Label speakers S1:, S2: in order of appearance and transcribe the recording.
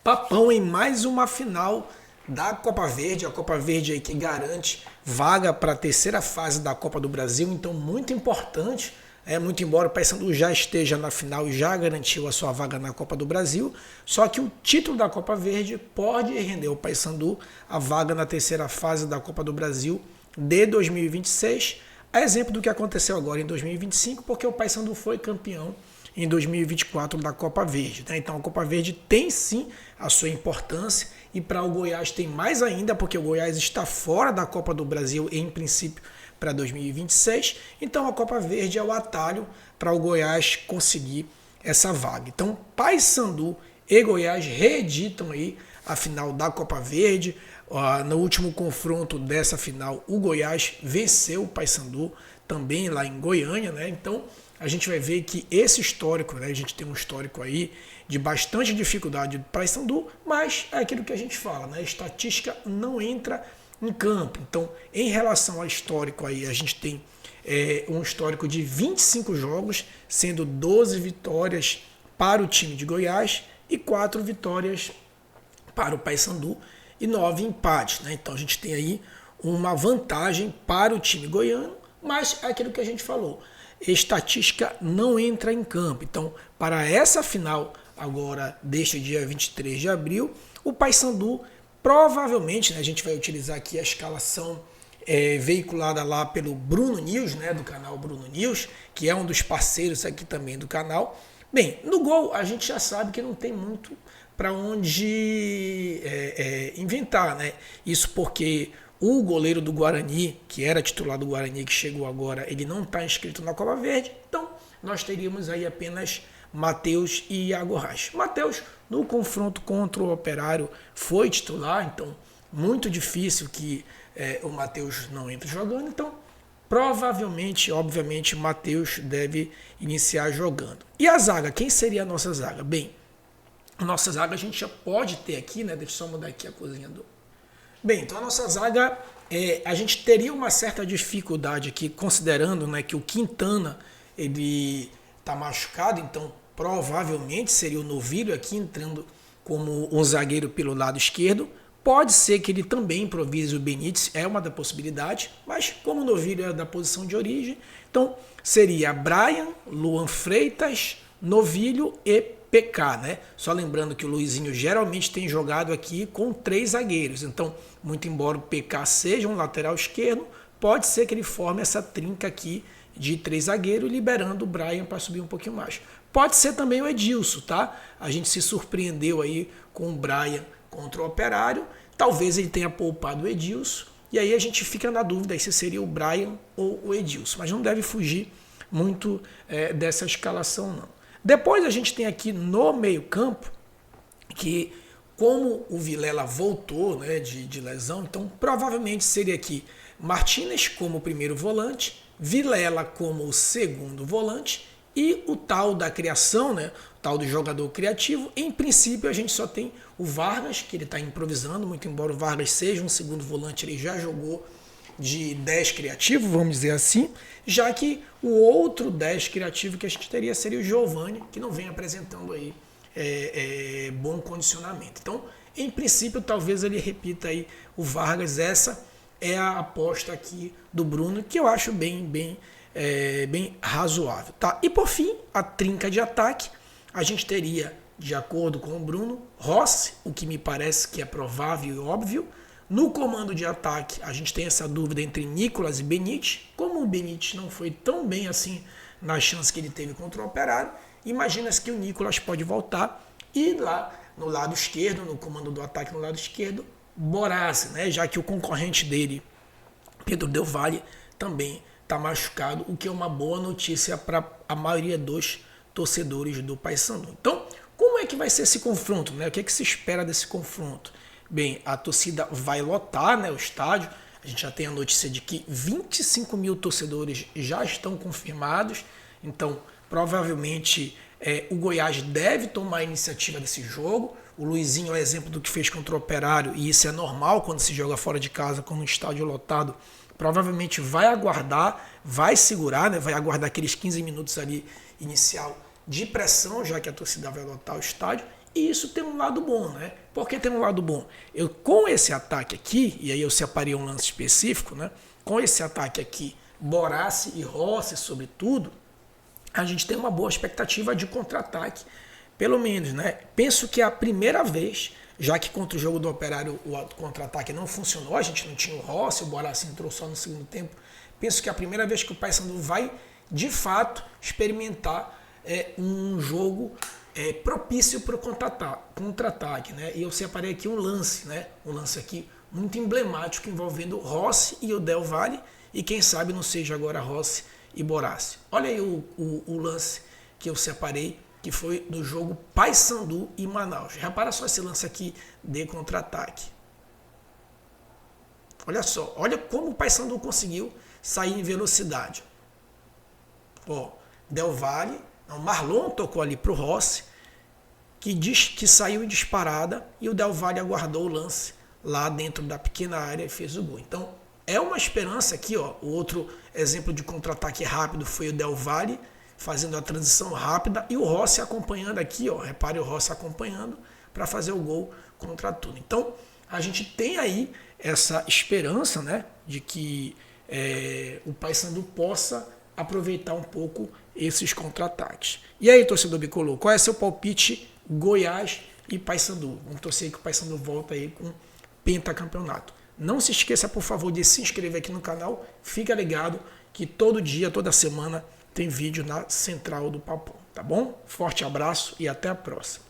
S1: Papão em mais uma final da Copa Verde, a Copa Verde aí que garante vaga para a terceira fase da Copa do Brasil, então muito importante, muito embora o Paysandu já esteja na final e já garantiu a sua vaga na Copa do Brasil, só que o título da Copa Verde pode render ao Paysandu a vaga na terceira fase da Copa do Brasil de 2026, a exemplo do que aconteceu agora em 2025, porque o Paysandu foi campeão em 2024 da Copa Verde. Né? Então a Copa Verde tem sim a sua importância e para o Goiás tem mais ainda, porque o Goiás está fora da Copa do Brasil em princípio para 2026. Então a Copa Verde é o atalho para o Goiás conseguir essa vaga. Então Paysandu e Goiás reeditam aí a final da Copa Verde. No último confronto dessa final, o Goiás venceu o Paysandu também lá em Goiânia, né? Então a gente vai ver que esse histórico, né, a gente tem um histórico aí de bastante dificuldade do Paysandu, mas é aquilo que a gente fala, né? A estatística não entra em campo. Então, em relação ao histórico aí, a gente tem um histórico de 25 jogos, sendo 12 vitórias para o time de Goiás e 4 vitórias para o Paysandu e 9 empates, né? Então a gente tem aí uma vantagem para o time goiano, mas é aquilo que a gente falou. Estatística não entra em campo. Então, para essa final agora deste dia 23 de abril, o Paysandu provavelmente, né, a gente vai utilizar aqui a escalação veiculada lá pelo Bruno News, né, do canal Bruno News, que é um dos parceiros aqui também do canal. Bem, no gol a gente já sabe que não tem muito para onde inventar, né? Isso porque o goleiro do Guarani, que era titular do Guarani, que chegou agora, ele não está inscrito na Copa Verde. Então, nós teríamos aí apenas Matheus e Iago Reis. Matheus, no confronto contra o Operário, foi titular. Então, muito difícil que o Matheus não entre jogando. Então, provavelmente, obviamente, Matheus deve iniciar jogando. E a zaga? Quem seria a nossa zaga? Bem, a nossa zaga a gente já pode ter aqui, né? Deixa eu só mudar aqui a cozinha do... Bem, então a nossa zaga, a gente teria uma certa dificuldade aqui, considerando, né, que o Quintana ele está machucado, então provavelmente seria o Novilho aqui entrando como um zagueiro pelo lado esquerdo. Pode ser que ele também improvise o Benítez, é uma da possibilidade, mas como o Novilho é da posição de origem, então seria Brian, Luan Freitas, Novilho e PK, né? Só lembrando que o Luizinho geralmente tem jogado aqui com 3 zagueiros, então, muito embora o PK seja um lateral esquerdo, pode ser que ele forme essa trinca aqui de 3 zagueiros, liberando o Brian para subir um pouquinho mais. Pode ser também o Edilson, tá? A gente se surpreendeu aí com o Brian contra o Operário, talvez ele tenha poupado o Edilson, e aí a gente fica na dúvida se seria o Brian ou o Edilson, mas não deve fugir muito dessa escalação, não. Depois a gente tem aqui no meio-campo que, como o Vilela voltou, né, de lesão, então provavelmente seria aqui Martínez como primeiro volante, Vilela como segundo volante e o tal da criação, né, o tal do jogador criativo. Em princípio a gente só tem o Vargas, que ele está improvisando, muito embora o Vargas seja um segundo volante, ele já jogou de 10 criativo, vamos dizer assim, já que o outro 10 criativo que a gente teria seria o Giovani, que não vem apresentando aí bom condicionamento. Então, em princípio, talvez ele repita aí o Vargas. Essa é a aposta aqui do Bruno, que eu acho bem razoável. Tá? E por fim, a trinca de ataque, a gente teria, de acordo com o Bruno, Rossi, o que me parece que é provável e óbvio. No comando de ataque, a gente tem essa dúvida entre Nicolas e Benítez. Como o Benítez não foi tão bem assim nas chances que ele teve contra o Operário, imagina-se que o Nicolas pode voltar e lá no lado esquerdo, no comando do ataque no lado esquerdo, Borazzi, né? Já que o concorrente dele, Pedro Del Valle, também está machucado, o que é uma boa notícia para a maioria dos torcedores do Paysandu. Então, como é que vai ser esse confronto, né? O que é que se espera desse confronto? Bem, a torcida vai lotar, né, o estádio. A gente já tem a notícia de que 25 mil torcedores já estão confirmados. Então, provavelmente, o Goiás deve tomar a iniciativa desse jogo. O Luizinho é exemplo do que fez contra o Operário, e isso é normal quando se joga fora de casa, quando o estádio é lotado. Provavelmente vai aguardar, vai segurar, né, vai aguardar aqueles 15 minutos ali inicial de pressão, já que a torcida vai lotar o estádio. E isso tem um lado bom, né? Por que tem um lado bom? Eu, com esse ataque aqui, e aí eu separei um lance específico, né? Com esse ataque aqui, Borácio e Rossi, sobretudo, a gente tem uma boa expectativa de contra-ataque, pelo menos, né? Penso que é a primeira vez, já que contra o jogo do Operário o contra-ataque não funcionou, a gente não tinha o Rossi, o Borácio entrou só no segundo tempo. Penso que é a primeira vez que o Paysandu vai, de fato, experimentar um jogo propício para o contra-ataque, né? E eu separei aqui um lance, né? Um lance aqui muito emblemático envolvendo Rossi e o Del Valle, e quem sabe não seja agora Rossi e Borácio. Olha aí o lance que eu separei, que foi do jogo Paysandu e Manaus. Repara só esse lance aqui de contra-ataque. Olha só, olha como o Paysandu conseguiu sair em velocidade. Ó, Del Valle, o Marlon tocou ali para o Rossi, que saiu em disparada, e o Del Valle aguardou o lance lá dentro da pequena área e fez o gol. Então, é uma esperança aqui, ó. O outro exemplo de contra-ataque rápido foi o Del Valle, fazendo a transição rápida, e o Rossi acompanhando aqui, ó. Repare o Rossi acompanhando para fazer o gol contra tudo. Então, a gente tem aí essa esperança, né, de que o Paysandu possa aproveitar um pouco esses contra-ataques. E aí, torcedor bicolor, qual é seu palpite Goiás e Paysandu? Vamos torcer que o Paysandu volta aí com pentacampeonato. Não se esqueça, por favor, de se inscrever aqui no canal. Fica ligado que todo dia, toda semana, tem vídeo na Central do Papão, tá bom? Forte abraço e até a próxima.